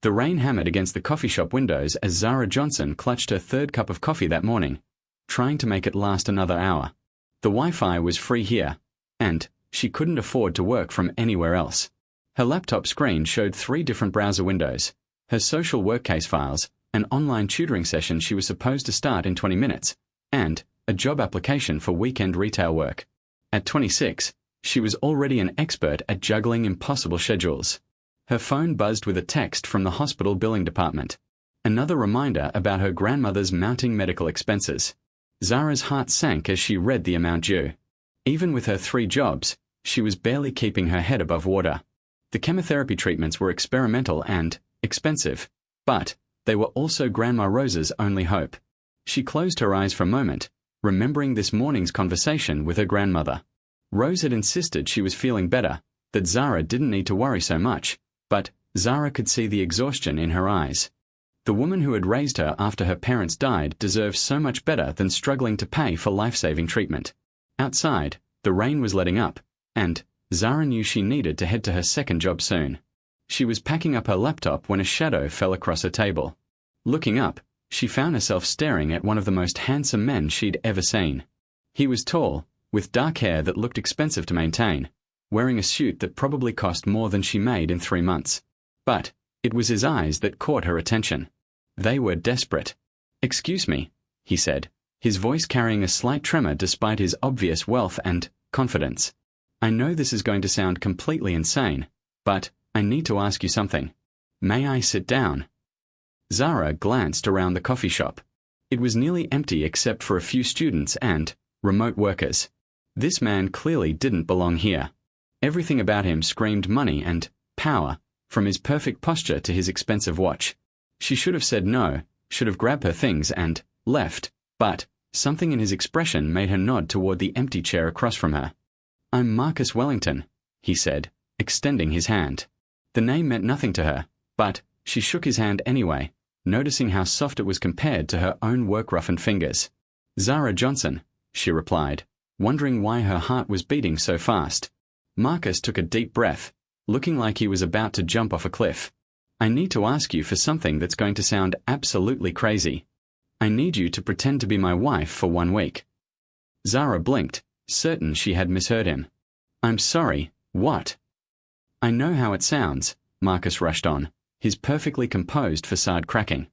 The rain hammered against the coffee shop windows as Zara Johnson clutched her third cup of coffee that morning, trying to make it last another hour. The Wi-Fi was free here, and she couldn't afford to work from anywhere else. Her laptop screen showed 3 different browser windows, her social work case files, an online tutoring session she was supposed to start in 20 minutes, and a job application for weekend retail work. At 26, she was already an expert at juggling impossible schedules. Her phone buzzed with a text from the hospital billing department. Another reminder about her grandmother's mounting medical expenses. Zara's heart sank as she read the amount due. Even with her 3 jobs, she was barely keeping her head above water. The chemotherapy treatments were experimental and expensive, but they were also Grandma Rose's only hope. She closed her eyes for a moment, remembering this morning's conversation with her grandmother. Rose had insisted she was feeling better, that Zara didn't need to worry so much, but Zara could see the exhaustion in her eyes. The woman who had raised her after her parents died deserved so much better than struggling to pay for life-saving treatment. Outside, the rain was letting up, and Zara knew she needed to head to her second job soon. She was packing up her laptop when a shadow fell across her table. Looking up, she found herself staring at one of the most handsome men she'd ever seen. He was tall, with dark hair that looked expensive to maintain, wearing a suit that probably cost more than she made in 3 months. But it was his eyes that caught her attention. They were desperate. "Excuse me," he said, his voice carrying a slight tremor despite his obvious wealth and confidence. "I know this is going to sound completely insane, but I need to ask you something. May I sit down?" Zara glanced around the coffee shop. It was nearly empty except for a few students and remote workers. This man clearly didn't belong here. Everything about him screamed money and power, from his perfect posture to his expensive watch. She should have said no, should have grabbed her things and left, but something in his expression made her nod toward the empty chair across from her. "I'm Marcus Wellington," he said, extending his hand. The name meant nothing to her, but she shook his hand anyway, noticing how soft it was compared to her own work-roughened fingers. "Zara Johnson," she replied, wondering why her heart was beating so fast. Marcus took a deep breath, looking like he was about to jump off a cliff. "I need to ask you for something that's going to sound absolutely crazy. I need you to pretend to be my wife for 1 week." Zara blinked, certain she had misheard him. "I'm sorry, what?" "I know how it sounds," Marcus rushed on, his perfectly composed facade cracking.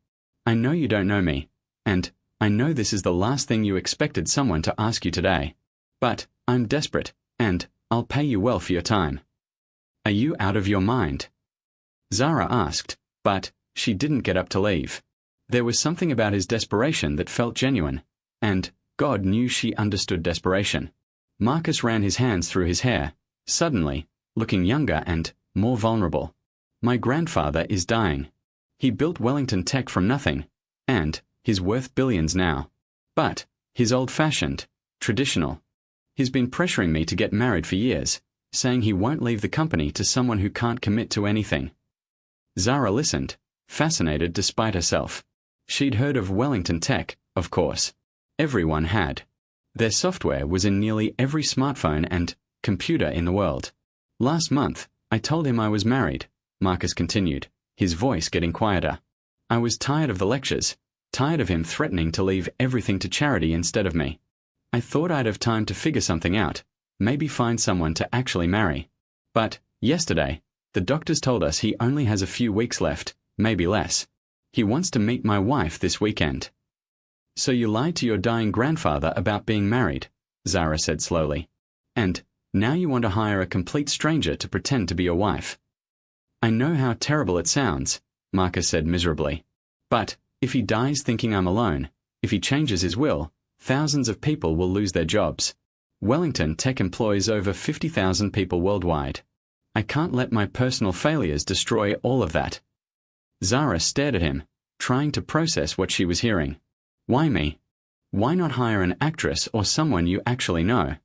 "I know you don't know me, and I know this is the last thing you expected someone to ask you today. But I'm desperate, and I'll pay you well for your time." "Are you out of your mind?" Zara asked, but she didn't get up to leave. There was something about his desperation that felt genuine, and God knew she understood desperation. Marcus ran his hands through his hair, suddenly, looking younger and more vulnerable. "My grandfather is dying. He built Wellington Tech from nothing, and he's worth billions now. But he's old-fashioned, traditional. He's been pressuring me to get married for years, saying he won't leave the company to someone who can't commit to anything." Zara listened, fascinated despite herself. She'd heard of Wellington Tech, of course. Everyone had. Their software was in nearly every smartphone and computer in the world. "Last month, I told him I was married," Marcus continued, his voice getting quieter. "I was tired of the lectures, tired of him threatening to leave everything to charity instead of me. I thought I'd have time to figure something out, maybe find someone to actually marry. But yesterday, the doctors told us he only has a few weeks left, maybe less. He wants to meet my wife this weekend." "So you lied to your dying grandfather about being married," Zara said slowly. "And now you want to hire a complete stranger to pretend to be your wife." "I know how terrible it sounds," Marcus said miserably. "But if he dies thinking I'm alone, if he changes his will, thousands of people will lose their jobs. Wellington Tech employs over 50,000 people worldwide. I can't let my personal failures destroy all of that." Zara stared at him, trying to process what she was hearing. "Why me? Why not hire an actress or someone you actually know?"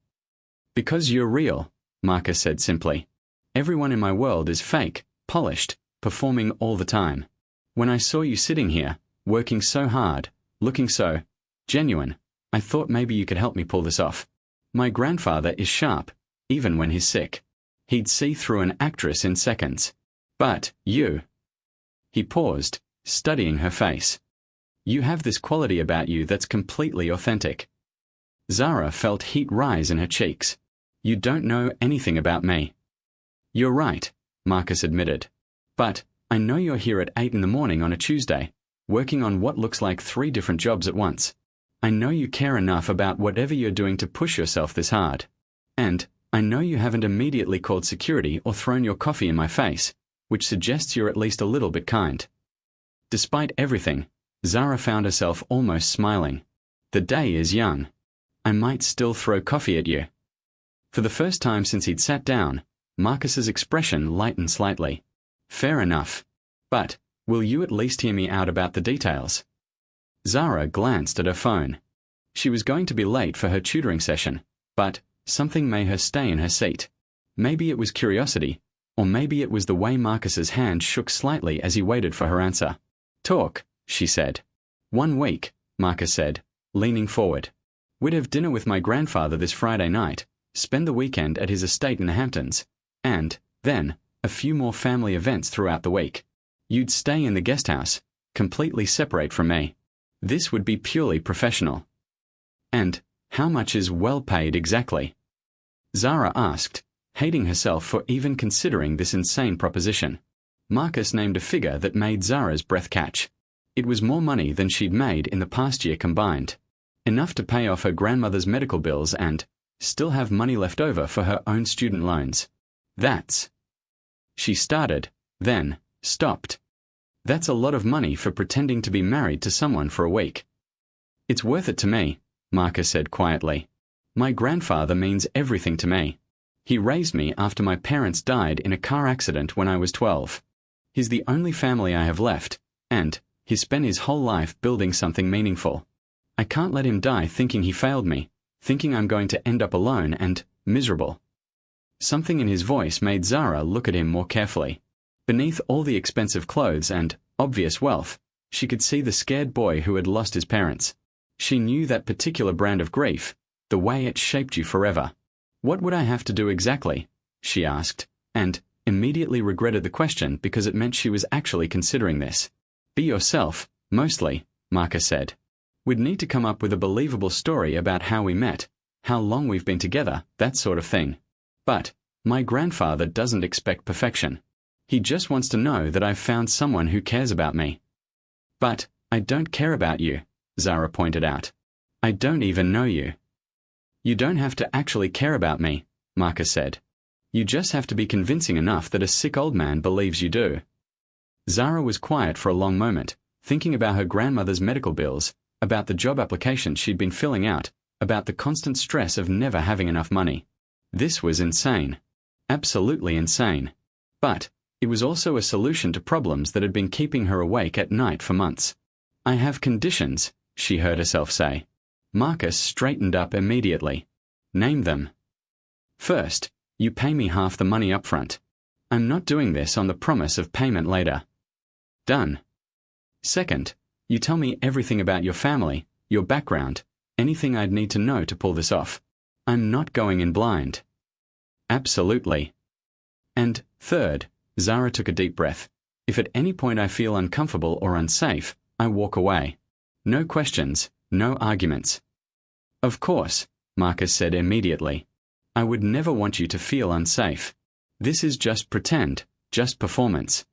"Because you're real," Marcus said simply. "Everyone in my world is fake, polished, performing all the time. When I saw you sitting here, working so hard, looking so genuine, I thought maybe you could help me pull this off. My grandfather is sharp, even when he's sick. He'd see through an actress in seconds. But you..." He paused, studying her face. You have this quality about you that's completely authentic. Zara felt heat rise in her cheeks. You don't know anything about me. You're right, Marcus admitted. But I know you're here at 8 in the morning on a Tuesday, working on what looks like 3 different jobs at once. I know you care enough about whatever you're doing to push yourself this hard. And I know you haven't immediately called security or thrown your coffee in my face, which suggests you're at least a little bit kind. Despite everything, Zara found herself almost smiling. The day is young. I might still throw coffee at you. For the first time since he'd sat down, Marcus's expression lightened slightly. Fair enough. But will you at least hear me out about the details? Zara glanced at her phone. She was going to be late for her tutoring session, but something made her stay in her seat. Maybe it was curiosity, or maybe it was the way Marcus's hand shook slightly as he waited for her answer. Talk, she said. 1 week, Marcus said, leaning forward. We'd have dinner with my grandfather this Friday night, spend the weekend at his estate in the Hamptons, and, then, a few more family events throughout the week. You'd stay in the guest house, completely separate from me. This would be purely professional. And how much is well paid exactly? Zara asked, hating herself for even considering this insane proposition. Marcus named a figure that made Zara's breath catch. It was more money than she'd made in the past year combined. Enough to pay off her grandmother's medical bills and still have money left over for her own student loans. That's... She started, then stopped. That's a lot of money for pretending to be married to someone for a week. It's worth it to me, Marcus said quietly. My grandfather means everything to me. He raised me after my parents died in a car accident when I was 12. He's the only family I have left, and he's spent his whole life building something meaningful. I can't let him die thinking he failed me, thinking I'm going to end up alone and miserable. Something in his voice made Zara look at him more carefully. Beneath all the expensive clothes and obvious wealth, she could see the scared boy who had lost his parents. She knew that particular brand of grief, the way it shaped you forever. What would I have to do exactly? She asked, and immediately regretted the question because it meant she was actually considering this. Be yourself, mostly, Marcus said. We'd need to come up with a believable story about how we met, how long we've been together, that sort of thing. But my grandfather doesn't expect perfection. He just wants to know that I've found someone who cares about me. But I don't care about you, Zara pointed out. I don't even know you. You don't have to actually care about me, Marcus said. You just have to be convincing enough that a sick old man believes you do. Zara was quiet for a long moment, thinking about her grandmother's medical bills, about the job applications she'd been filling out, about the constant stress of never having enough money. This was insane. Absolutely insane. But it was also a solution to problems that had been keeping her awake at night for months. I have conditions, she heard herself say. Marcus straightened up immediately. Name them. First, you pay me half the money up front. I'm not doing this on the promise of payment later. Done. Second, you tell me everything about your family, your background, anything I'd need to know to pull this off. I'm not going in blind. Absolutely. And third, Zara took a deep breath. If at any point I feel uncomfortable or unsafe, I walk away. No questions, no arguments. Of course, Marcus said immediately. I would never want you to feel unsafe. This is just pretend, just performance.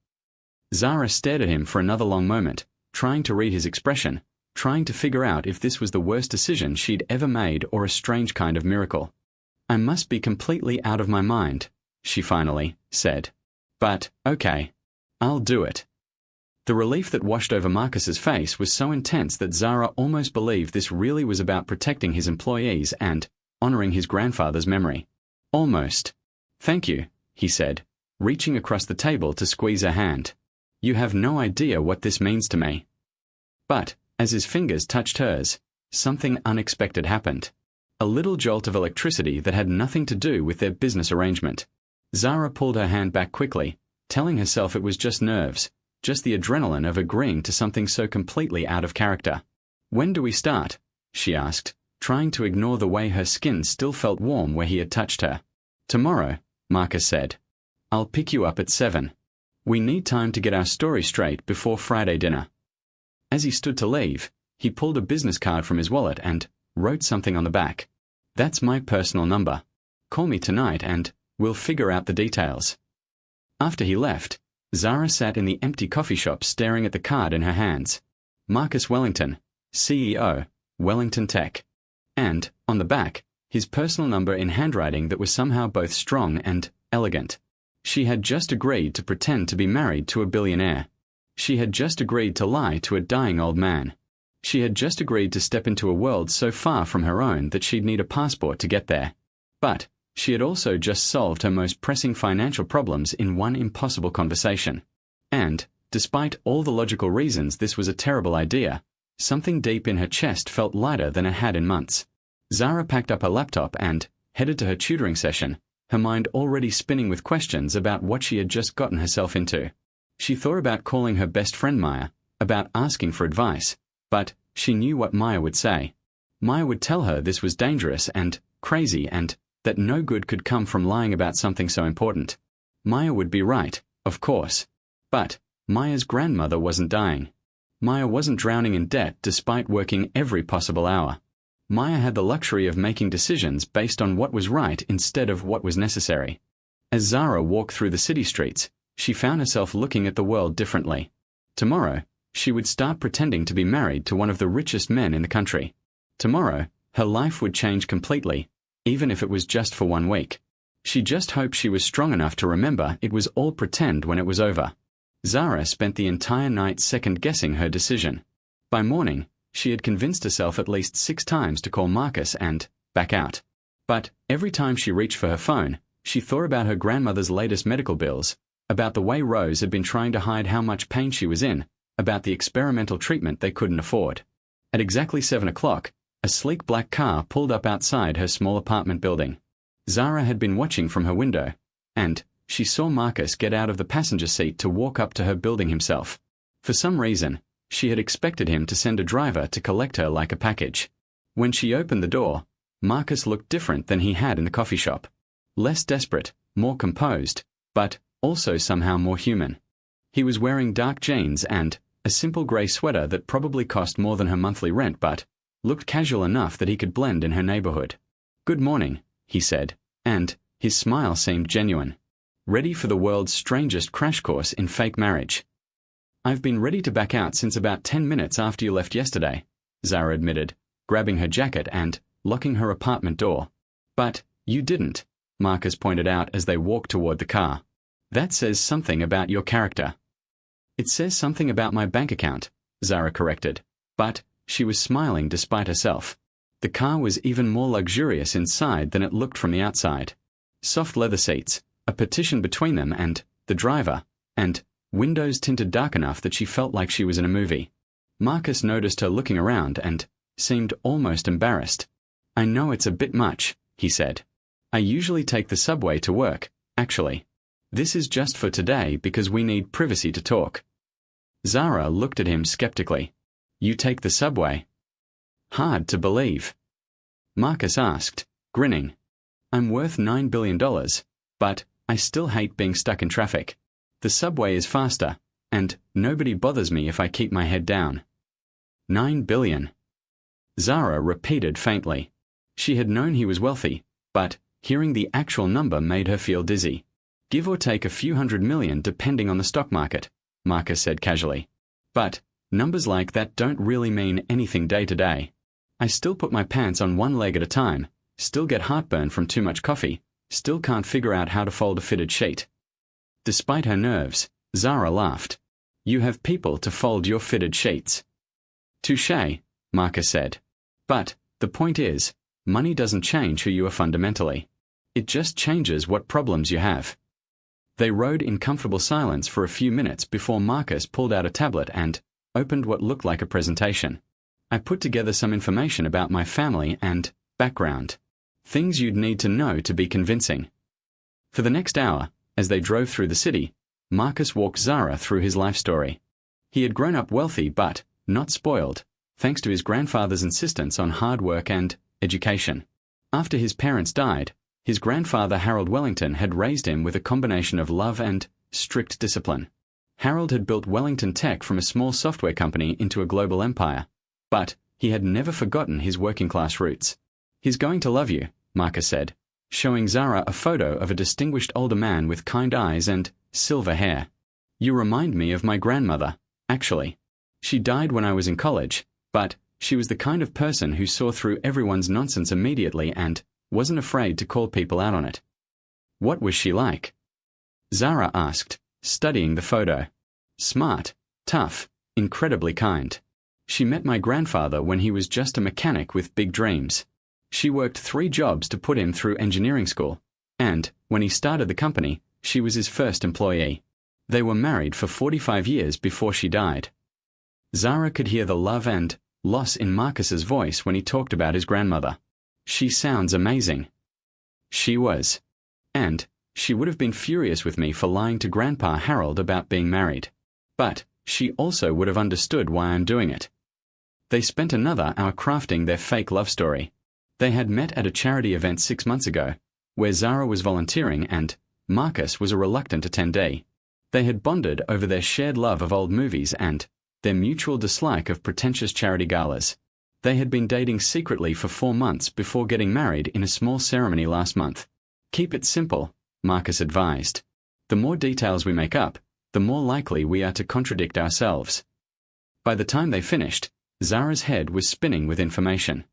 Zara stared at him for another long moment, trying to read his expression, trying to figure out if this was the worst decision she'd ever made or a strange kind of miracle. I must be completely out of my mind, she finally said. But, okay. I'll do it. The relief that washed over Marcus's face was so intense that Zara almost believed this really was about protecting his employees and honoring his grandfather's memory. Almost. Thank you, he said, reaching across the table to squeeze her hand. You have no idea what this means to me. But, as his fingers touched hers, something unexpected happened. A little jolt of electricity that had nothing to do with their business arrangement. Zara pulled her hand back quickly, telling herself it was just nerves, just the adrenaline of agreeing to something so completely out of character. When do we start? She asked, trying to ignore the way her skin still felt warm where he had touched her. Tomorrow, Marcus said. I'll pick you up at 7. We need time to get our story straight before Friday dinner. As he stood to leave, he pulled a business card from his wallet and wrote something on the back. That's my personal number. Call me tonight and we'll figure out the details. After he left, Zara sat in the empty coffee shop staring at the card in her hands. Marcus Wellington, CEO, Wellington Tech. And, on the back, his personal number in handwriting that was somehow both strong and elegant. She had just agreed to pretend to be married to a billionaire. She had just agreed to lie to a dying old man. She had just agreed to step into a world so far from her own that she'd need a passport to get there. But she had also just solved her most pressing financial problems in one impossible conversation. And, despite all the logical reasons this was a terrible idea, something deep in her chest felt lighter than it had in months. Zara packed up her laptop and headed to her tutoring session, her mind already spinning with questions about what she had just gotten herself into. She thought about calling her best friend Maya, about asking for advice, but she knew what Maya would say. Maya would tell her this was dangerous and crazy and that no good could come from lying about something so important. Maya would be right, of course. But Maya's grandmother wasn't dying. Maya wasn't drowning in debt despite working every possible hour. Maya had the luxury of making decisions based on what was right instead of what was necessary. As Zara walked through the city streets, she found herself looking at the world differently. Tomorrow, she would start pretending to be married to one of the richest men in the country. Tomorrow, her life would change completely, even if it was just for 1 week. She just hoped she was strong enough to remember it was all pretend when it was over. Zara spent the entire night second-guessing her decision. By morning, she had convinced herself at least 6 times to call Marcus and back out. But every time she reached for her phone, she thought about her grandmother's latest medical bills, about the way Rose had been trying to hide how much pain she was in, about the experimental treatment they couldn't afford. At exactly 7 o'clock, a sleek black car pulled up outside her small apartment building. Zara had been watching from her window, and she saw Marcus get out of the passenger seat to walk up to her building himself. For some reason, she had expected him to send a driver to collect her like a package. When she opened the door, Marcus looked different than he had in the coffee shop. Less desperate, more composed, but also somehow more human. He was wearing dark jeans and a simple grey sweater that probably cost more than her monthly rent but looked casual enough that he could blend in her neighborhood. "Good morning," he said, and his smile seemed genuine. "Ready for the world's strangest crash course in fake marriage?" "I've been ready to back out since about 10 minutes after you left yesterday," Zara admitted, grabbing her jacket and locking her apartment door. "But you didn't," Marcus pointed out as they walked toward the car. "That says something about your character." "It says something about my bank account," Zara corrected, but she was smiling despite herself. The car was even more luxurious inside than it looked from the outside. Soft leather seats, a partition between them and the driver, and windows tinted dark enough that she felt like she was in a movie. Marcus noticed her looking around and seemed almost embarrassed. "I know it's a bit much," he said. "I usually take the subway to work, actually. This is just for today because we need privacy to talk." Zara looked at him skeptically. "You take the subway?" "Hard to believe." Marcus asked, grinning. "I'm worth $9 billion, but I still hate being stuck in traffic. The subway is faster, and nobody bothers me if I keep my head down." $9 billion. Zara repeated faintly. She had known he was wealthy, but hearing the actual number made her feel dizzy. "Give or take a few $100 million depending on the stock market," Marcus said casually. "But numbers like that don't really mean anything day to day. I still put my pants on one leg at a time, still get heartburn from too much coffee, still can't figure out how to fold a fitted sheet." Despite her nerves, Zara laughed. "You have people to fold your fitted sheets." "Touché," Marcus said. "But the point is, money doesn't change who you are fundamentally. It just changes what problems you have." They rode in comfortable silence for a few minutes before Marcus pulled out a tablet and opened what looked like a presentation. "I put together some information about my family and background. Things you'd need to know to be convincing." For the next hour, as they drove through the city, Marcus walked Zara through his life story. He had grown up wealthy but not spoiled, thanks to his grandfather's insistence on hard work and education. After his parents died, his grandfather Harold Wellington had raised him with a combination of love and strict discipline. Harold had built Wellington Tech from a small software company into a global empire, but he had never forgotten his working-class roots. "He's going to love you," Marcus said, showing Zara a photo of a distinguished older man with kind eyes and silver hair. "You remind me of my grandmother, actually. She died when I was in college, but she was the kind of person who saw through everyone's nonsense immediately and wasn't afraid to call people out on it." "What was she like?" Zara asked, studying the photo. "Smart, tough, incredibly kind. She met my grandfather when he was just a mechanic with big dreams. She worked 3 jobs to put him through engineering school, and when he started the company, she was his first employee. They were married for 45 years before she died." Zara could hear the love and loss in Marcus's voice when he talked about his grandmother. "She sounds amazing." She was. And she would have been furious with me for lying to Grandpa Harold about being married. But she also would have understood why I'm doing it. They spent another hour crafting their fake love story. They had met at a charity event 6 months ago, where Zara was volunteering and Marcus was a reluctant attendee. They had bonded over their shared love of old movies and their mutual dislike of pretentious charity galas. They had been dating secretly for 4 months before getting married in a small ceremony last month. "Keep it simple," Marcus advised. "The more details we make up, the more likely we are to contradict ourselves." By the time they finished, Zara's head was spinning with information.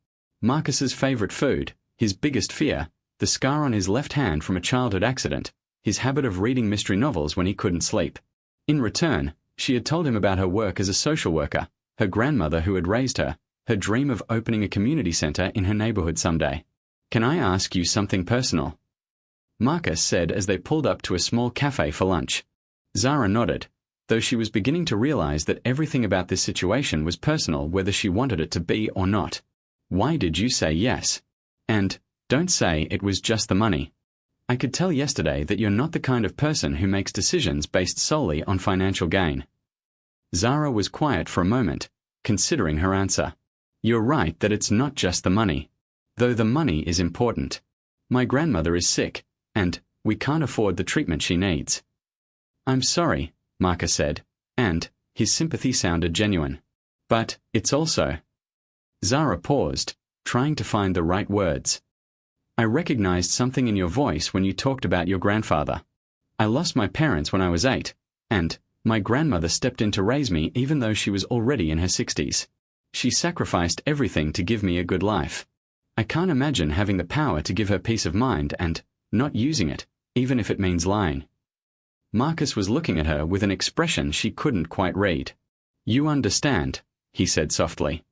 Marcus's favorite food, his biggest fear, the scar on his left hand from a childhood accident, his habit of reading mystery novels when he couldn't sleep. In return, she had told him about her work as a social worker, her grandmother who had raised her, her dream of opening a community center in her neighborhood someday. "Can I ask you something personal?" Marcus said as they pulled up to a small cafe for lunch. Zara nodded, though she was beginning to realize that everything about this situation was personal whether she wanted it to be or not. "Why did you say yes? And don't say it was just the money. I could tell yesterday that you're not the kind of person who makes decisions based solely on financial gain." Zara was quiet for a moment, considering her answer. "You're right that it's not just the money. Though the money is important. My grandmother is sick, and we can't afford the treatment she needs." "I'm sorry," Marcus said, and his sympathy sounded genuine. "But it's also—" Zara paused, trying to find the right words. "I recognized something in your voice when you talked about your grandfather. I lost my parents when I was 8, and my grandmother stepped in to raise me even though she was already in her 60s. She sacrificed everything to give me a good life. I can't imagine having the power to give her peace of mind and not using it, even if it means lying." Marcus was looking at her with an expression she couldn't quite read. "You understand," he said softly.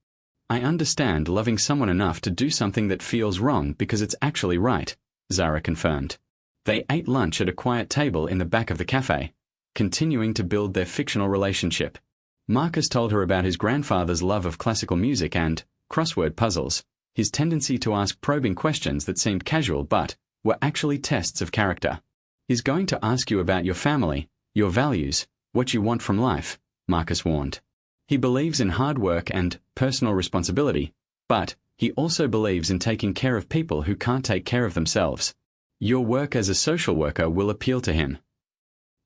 "I understand loving someone enough to do something that feels wrong because it's actually right," Zara confirmed. They ate lunch at a quiet table in the back of the cafe, continuing to build their fictional relationship. Marcus told her about his grandfather's love of classical music and crossword puzzles, his tendency to ask probing questions that seemed casual but were actually tests of character. "He's going to ask you about your family, your values, what you want from life," Marcus warned. "He believes in hard work and personal responsibility, but he also believes in taking care of people who can't take care of themselves. Your work as a social worker will appeal to him."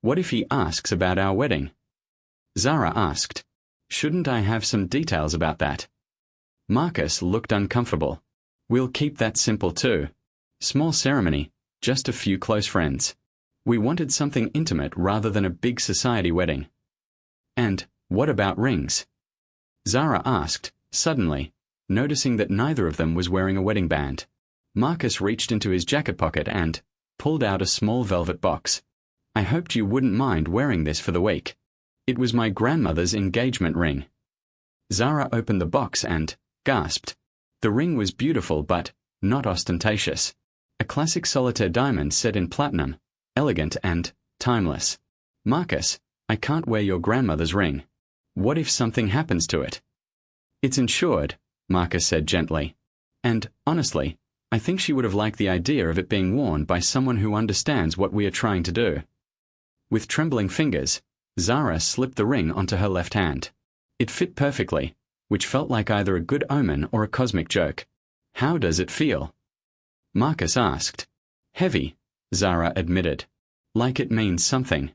"What if he asks about our wedding?" Zara asked. "Shouldn't I have some details about that?" Marcus looked uncomfortable. "We'll keep that simple too. Small ceremony, just a few close friends. We wanted something intimate rather than a big society wedding." "And what about rings?" Zara asked, suddenly, noticing that neither of them was wearing a wedding band. Marcus reached into his jacket pocket and pulled out a small velvet box. "I hoped you wouldn't mind wearing this for the week. It was my grandmother's engagement ring." Zara opened the box and gasped. The ring was beautiful but not ostentatious. A classic solitaire diamond set in platinum, elegant and timeless. "Marcus, I can't wear your grandmother's ring. What if something happens to it?" "It's insured," Marcus said gently. "And, honestly, I think she would have liked the idea of it being worn by someone who understands what we are trying to do." With trembling fingers, Zara slipped the ring onto her left hand. It fit perfectly, which felt like either a good omen or a cosmic joke. "How does it feel?" Marcus asked. "Heavy," Zara admitted. "Like it means something."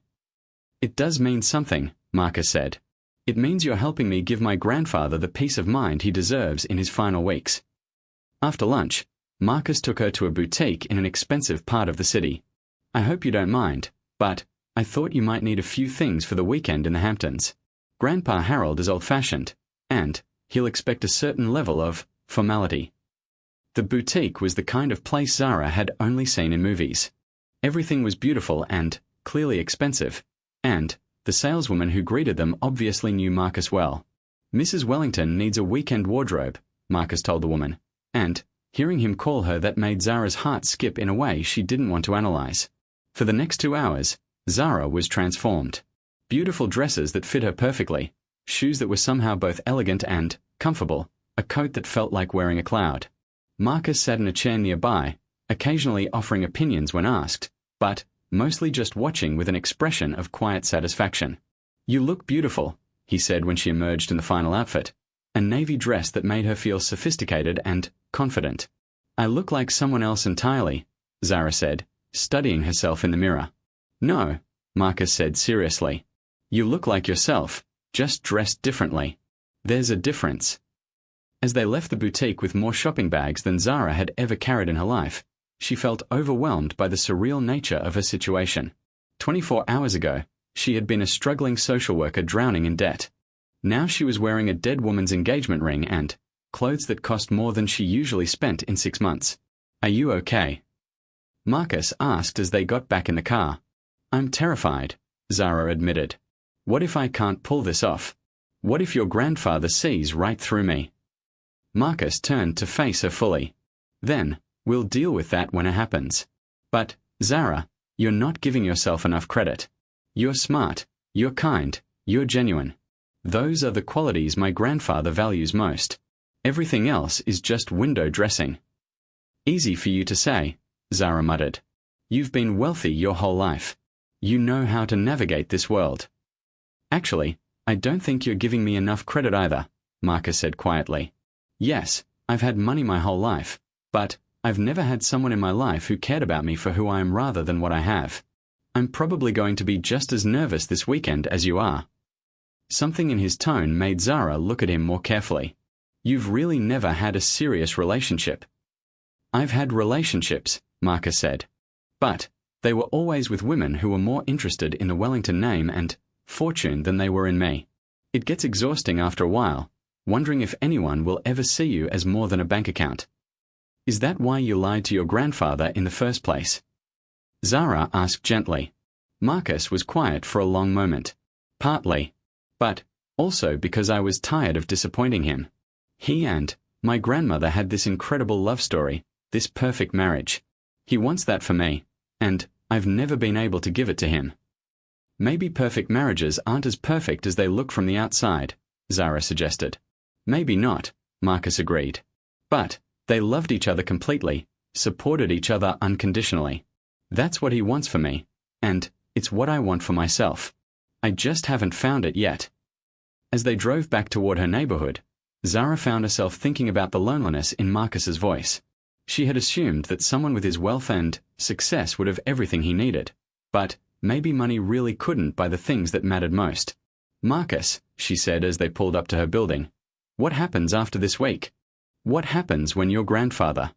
It does mean something, Marcus said. It means you're helping me give my grandfather the peace of mind he deserves in his final weeks. After lunch, Marcus took her to a boutique in an expensive part of the city. I hope you don't mind, but I thought you might need a few things for the weekend in the Hamptons. Grandpa Harold is old-fashioned, and he'll expect a certain level of formality. The boutique was the kind of place Zara had only seen in movies. Everything was beautiful and clearly expensive, and the saleswoman who greeted them obviously knew Marcus well. Mrs. Wellington needs a weekend wardrobe, Marcus told the woman, and hearing him call her that made Zara's heart skip in a way she didn't want to analyze. For the next 2 hours, Zara was transformed. Beautiful dresses that fit her perfectly, shoes that were somehow both elegant and comfortable, a coat that felt like wearing a cloud. Marcus sat in a chair nearby, occasionally offering opinions when asked, but mostly just watching with an expression of quiet satisfaction. You look beautiful, he said when she emerged in the final outfit, a navy dress that made her feel sophisticated and confident. I look like someone else entirely, Zara said, studying herself in the mirror. No, Marcus said seriously. You look like yourself, just dressed differently. There's a difference. As they left the boutique with more shopping bags than Zara had ever carried in her life, she felt overwhelmed by the surreal nature of her situation. 24 hours ago, she had been a struggling social worker drowning in debt. Now she was wearing a dead woman's engagement ring and clothes that cost more than she usually spent in 6 months. Are you okay? Marcus asked as they got back in the car. I'm terrified, Zara admitted. What if I can't pull this off? What if your grandfather sees right through me? Marcus turned to face her fully. Then, we'll deal with that when it happens. But, Zara, you're not giving yourself enough credit. You're smart, you're kind, you're genuine. Those are the qualities my grandfather values most. Everything else is just window dressing. Easy for you to say, Zara muttered. You've been wealthy your whole life. You know how to navigate this world. Actually, I don't think you're giving me enough credit either, Marcus said quietly. Yes, I've had money my whole life, but I've never had someone in my life who cared about me for who I am rather than what I have. I'm probably going to be just as nervous this weekend as you are. Something in his tone made Zara look at him more carefully. You've really never had a serious relationship. I've had relationships, Marcus said. But they were always with women who were more interested in the Wellington name and fortune than they were in me. It gets exhausting after a while, wondering if anyone will ever see you as more than a bank account. Is that why you lied to your grandfather in the first place? Zara asked gently. Marcus was quiet for a long moment. Partly. But also because I was tired of disappointing him. He and my grandmother had this incredible love story, this perfect marriage. He wants that for me, and I've never been able to give it to him. Maybe perfect marriages aren't as perfect as they look from the outside, Zara suggested. Maybe not, Marcus agreed. But they loved each other completely, supported each other unconditionally. That's what he wants for me, and it's what I want for myself. I just haven't found it yet. As they drove back toward her neighborhood, Zara found herself thinking about the loneliness in Marcus's voice. She had assumed that someone with his wealth and success would have everything he needed, but maybe money really couldn't buy the things that mattered most. Marcus, she said as they pulled up to her building, what happens after this week? What happens when your grandfather?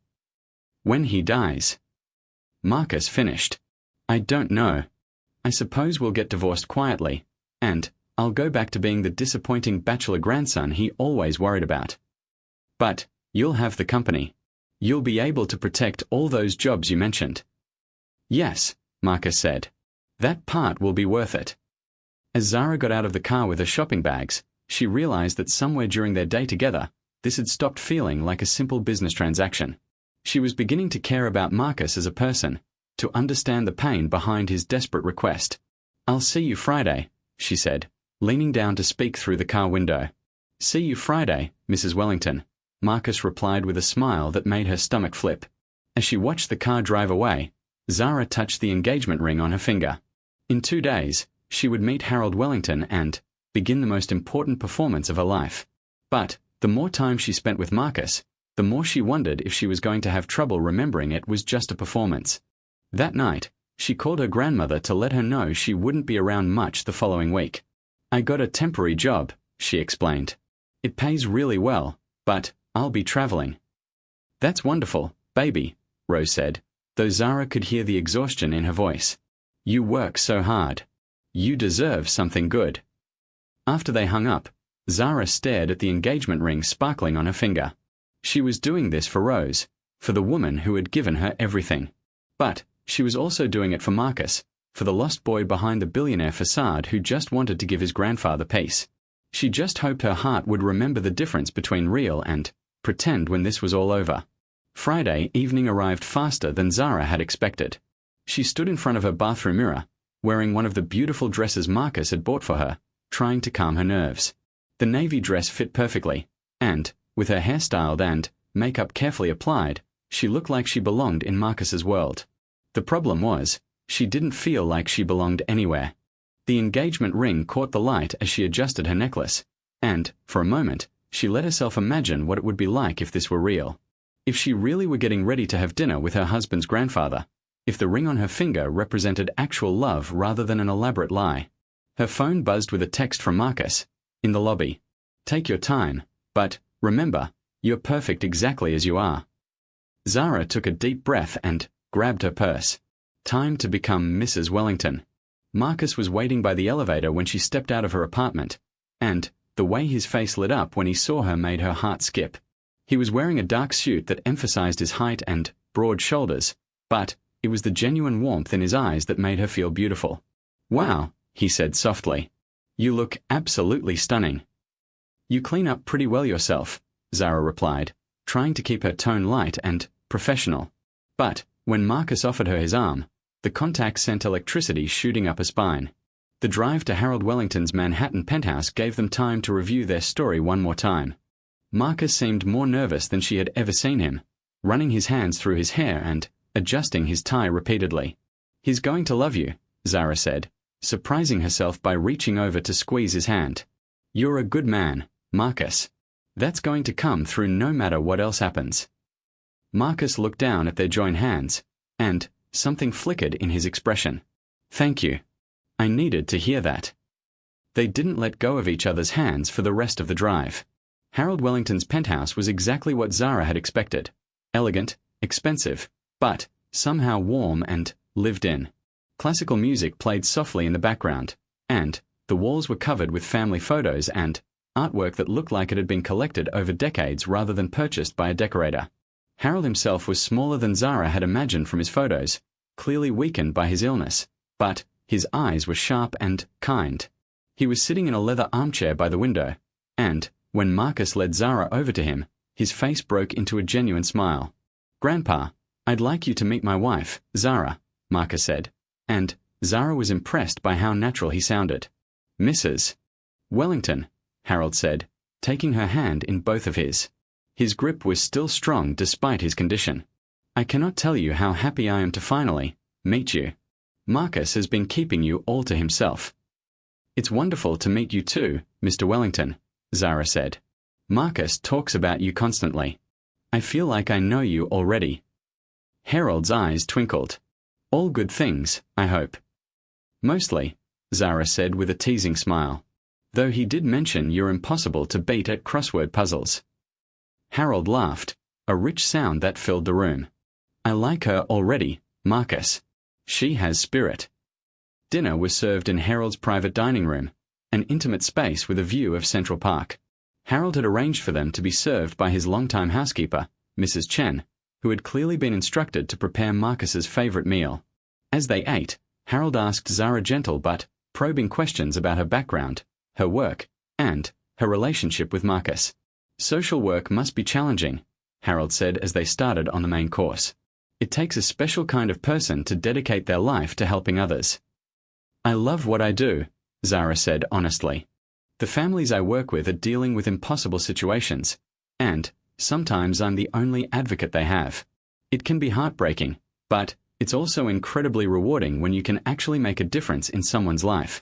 When he dies? Marcus finished. I don't know. I suppose we'll get divorced quietly, and I'll go back to being the disappointing bachelor grandson he always worried about. But you'll have the company. You'll be able to protect all those jobs you mentioned. Yes, Marcus said. That part will be worth it. As Zara got out of the car with her shopping bags, she realized that somewhere during their day together, this had stopped feeling like a simple business transaction. She was beginning to care about Marcus as a person, to understand the pain behind his desperate request. I'll see you Friday, she said, leaning down to speak through the car window. See you Friday, Mrs. Wellington, Marcus replied with a smile that made her stomach flip. As she watched the car drive away, Zara touched the engagement ring on her finger. In 2 days, she would meet Harold Wellington and begin the most important performance of her life. But the more time she spent with Marcus, the more she wondered if she was going to have trouble remembering it was just a performance. That night, She called her grandmother to let her know she wouldn't be around much the following week. "I got a temporary job," she explained. "It pays really well, but I'll be traveling." "That's wonderful, baby," Rose said, though Zara could hear the exhaustion in her voice. "You work so hard. You deserve something good." After they hung up, Zara stared at the engagement ring sparkling on her finger. She was doing this for Rose, for the woman who had given her everything. But she was also doing it for Marcus, for the lost boy behind the billionaire facade who just wanted to give his grandfather peace. She just hoped her heart would remember the difference between real and pretend when this was all over. Friday evening arrived faster than Zara had expected. She stood in front of her bathroom mirror, wearing one of the beautiful dresses Marcus had bought for her, trying to calm her nerves. The navy dress fit perfectly, and, with her hair styled and makeup carefully applied, she looked like she belonged in Marcus's world. The problem was, she didn't feel like she belonged anywhere. The engagement ring caught the light as she adjusted her necklace, and, for a moment, she let herself imagine what it would be like if this were real. If she really were getting ready to have dinner with her husband's grandfather, if the ring on her finger represented actual love rather than an elaborate lie. Her phone buzzed with a text from Marcus, in the lobby. "Take your time, but, remember, you're perfect exactly as you are." Zara took a deep breath and grabbed her purse. Time to become Mrs. Wellington. Marcus was waiting by the elevator when she stepped out of her apartment, and the way his face lit up when he saw her made her heart skip. He was wearing a dark suit that emphasized his height and broad shoulders, but it was the genuine warmth in his eyes that made her feel beautiful. "Wow," he said softly. "You look absolutely stunning." "You clean up pretty well yourself," Zara replied, trying to keep her tone light and professional. But when Marcus offered her his arm, the contact sent electricity shooting up her spine. The drive to Harold Wellington's Manhattan penthouse gave them time to review their story one more time. Marcus seemed more nervous than she had ever seen him, running his hands through his hair and adjusting his tie repeatedly. "He's going to love you," Zara said, surprising herself by reaching over to squeeze his hand. "You're a good man, Marcus. That's going to come through no matter what else happens." Marcus looked down at their joined hands, and something flickered in his expression. "Thank you. I needed to hear that." They didn't let go of each other's hands for the rest of the drive. Harold Wellington's penthouse was exactly what Zara had expected. Elegant, expensive, but somehow warm and lived in. Classical music played softly in the background, and the walls were covered with family photos and artwork that looked like it had been collected over decades rather than purchased by a decorator. Harold himself was smaller than Zara had imagined from his photos, clearly weakened by his illness, but his eyes were sharp and kind. He was sitting in a leather armchair by the window, and when Marcus led Zara over to him, his face broke into a genuine smile. "Grandpa, I'd like you to meet my wife, Zara," Marcus said, and Zara was impressed by how natural he sounded. "Mrs. Wellington," Harold said, taking her hand in both of his. His grip was still strong despite his condition. "I cannot tell you how happy I am to finally meet you. Marcus has been keeping you all to himself." "It's wonderful to meet you too, Mr. Wellington," Zara said. "Marcus talks about you constantly. I feel like I know you already." Harold's eyes twinkled. "All good things, I hope." "Mostly," Zara said with a teasing smile. "Though he did mention you're impossible to beat at crossword puzzles." Harold laughed, a rich sound that filled the room. "I like her already, Marcus. She has spirit." Dinner was served in Harold's private dining room, an intimate space with a view of Central Park. Harold had arranged for them to be served by his longtime housekeeper, Mrs. Chen, who had clearly been instructed to prepare Marcus's favorite meal. As they ate, Harold asked Zara gentle but probing questions about her background, her work, and her relationship with Marcus. "Social work must be challenging," Harold said as they started on the main course. "It takes a special kind of person to dedicate their life to helping others." "I love what I do," Zara said honestly. "The families I work with are dealing with impossible situations, and sometimes I'm the only advocate they have. It can be heartbreaking, but it's also incredibly rewarding when you can actually make a difference in someone's life."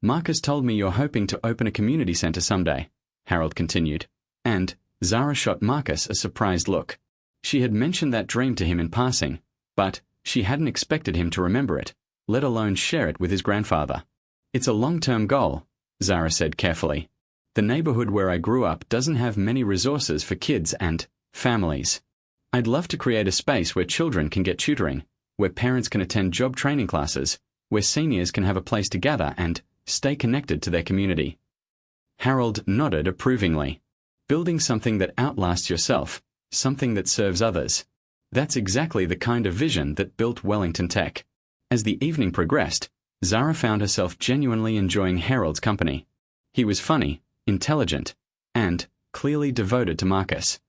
"Marcus told me you're hoping to open a community center someday," Harold continued, and Zara shot Marcus a surprised look. She had mentioned that dream to him in passing, but She hadn't expected him to remember it, let alone share it with his grandfather. It's a long-term goal, Zara said carefully. The neighborhood where I grew up doesn't have many resources for kids and families. I'd love to create a space where children can get tutoring, where parents can attend job training classes, where seniors can have a place to gather and stay connected to their community. Harold nodded approvingly. Building something that outlasts yourself, something that serves others. That's exactly the kind of vision that built Wellington Tech. As the evening progressed, Zara found herself genuinely enjoying Harold's company. He was funny, intelligent, and clearly devoted to Marcus.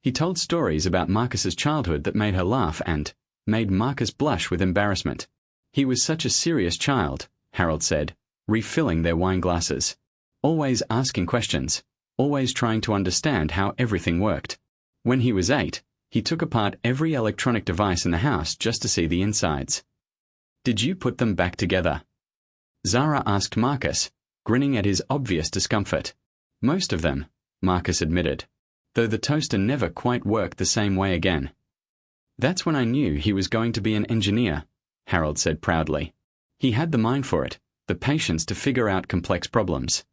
He told stories about Marcus's childhood that made her laugh and made Marcus blush with embarrassment. He was such a serious child, Harold said, refilling their wine glasses. Always asking questions, always trying to understand how everything worked. When he was 8, he took apart every electronic device in the house just to see the insides. Did you put them back together? Zara asked Marcus, grinning at his obvious discomfort. Most of them, Marcus admitted, though the toaster never quite worked the same way again. That's when I knew he was going to be an engineer, Harold said proudly. He had the mind for it, the patience to figure out complex problems.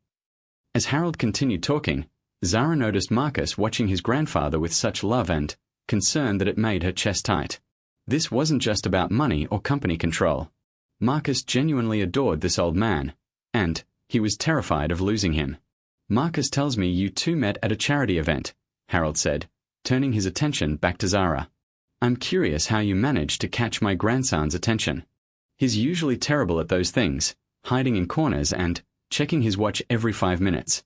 As Harold continued talking, Zara noticed Marcus watching his grandfather with such love and concern that it made her chest tight. This wasn't just about money or company control. Marcus genuinely adored this old man, and he was terrified of losing him. Marcus tells me you two met at a charity event, Harold said, turning his attention back to Zara. I'm curious how you managed to catch my grandson's attention. He's usually terrible at those things, hiding in corners and checking his watch every 5 minutes.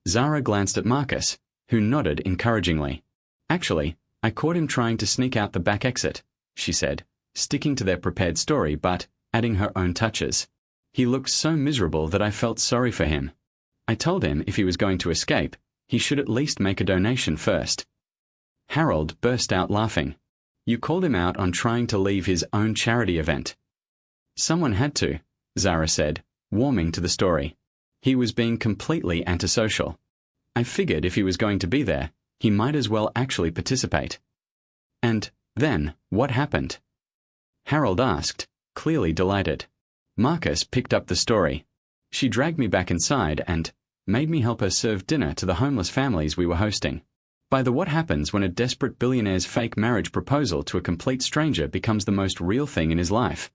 Zara glanced at Marcus, who nodded encouragingly. Actually, I caught him trying to sneak out the back exit, she said, sticking to their prepared story but adding her own touches. He looked so miserable that I felt sorry for him. I told him if he was going to escape, he should at least make a donation first. Harold burst out laughing. You called him out on trying to leave his own charity event. Someone had to, Zara said, warming to the story. He was being completely antisocial. I figured if he was going to be there, he might as well actually participate. And then, what happened? Harold asked, clearly delighted. Marcus picked up the story. She dragged me back inside and made me help her serve dinner to the homeless families we were hosting. By the what happens when a desperate billionaire's fake marriage proposal to a complete stranger becomes the most real thing in his life.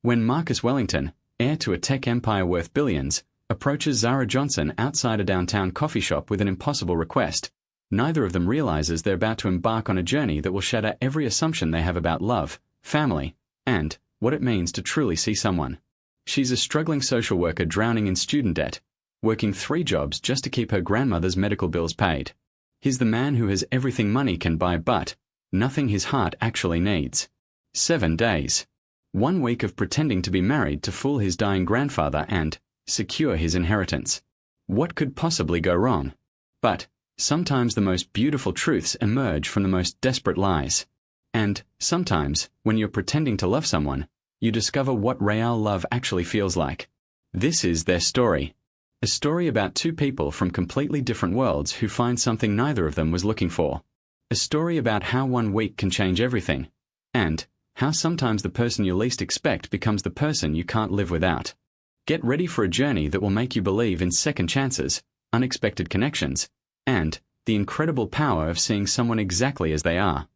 When Marcus Wellington, heir to a tech empire worth billions, approaches Zara Johnson outside a downtown coffee shop with an impossible request, neither of them realizes they're about to embark on a journey that will shatter every assumption they have about love, family, and what it means to truly see someone. She's a struggling social worker drowning in student debt, working 3 jobs just to keep her grandmother's medical bills paid. He's the man who has everything money can buy but nothing his heart actually needs. 7 days. 1 week of pretending to be married to fool his dying grandfather and secure his inheritance. What could possibly go wrong? But sometimes the most beautiful truths emerge from the most desperate lies. And sometimes, when you're pretending to love someone, you discover what real love actually feels like. This is their story. A story about 2 people from completely different worlds who find something neither of them was looking for. A story about how 1 week can change everything, and how sometimes the person you least expect becomes the person you can't live without. Get ready for a journey that will make you believe in second chances, unexpected connections, and the incredible power of seeing someone exactly as they are.